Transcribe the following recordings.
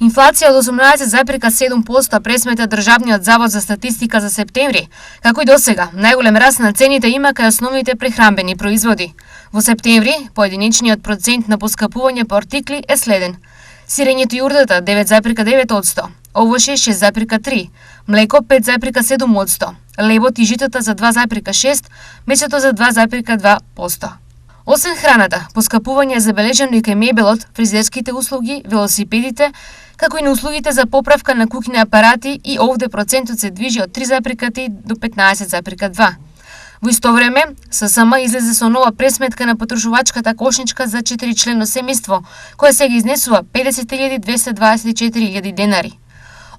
Инфлација од 18,7% пресмета Државниот завод за статистика за септември. Како и досега, најголем раст на цените има кај основните прехранбени производи. Во септември, поединечниот процент на поскапување по артикли е следен: сирењето и урдата 9,9%, овошје 6,3%, млеко 5,7%, лебот и житата за 2,6%, месото за 2,2%. Освен храната, поскапување е забележано и кај мебелот, фризерските услуги, велосипедите, како и на услугите за поправка на куќни апарати, и овде процентот се движи од 3,3 до 15,2. Во исто време, ССМ излезе со нова пресметка на потрошувачката кошничка за 4-члено семејство, која сега изнесува 50.224.000 денари.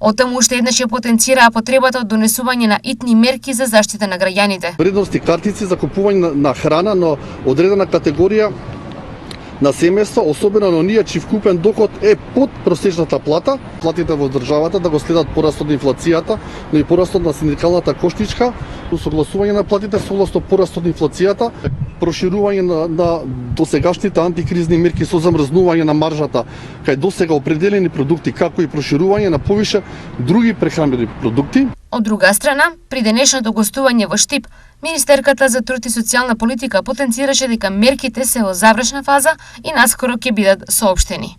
Оттаму уште еднаш ја потенцираа потребата од донесување на итни мерки за заштита на граѓаните. Вредности картици за купување на храна на одредена категорија на семејство, особено на оние чиј вкупен доход е под просечната плата, платите во државата да го следат порастот на инфлацијата, но и порастот на синдикалната кошничка, усогласување на платите согласно порастот на инфлацијата, проширување на досегашните антикризни мерки со замрзнување на маржата кај досега определени продукти, како и проширување на повише други прехранбени продукти. Од друга страна, при денешното гостување во Штип, Министерката за труд и социјална политика потенцираше дека мерките се во завршна фаза и наскоро ќе бидат соопштени.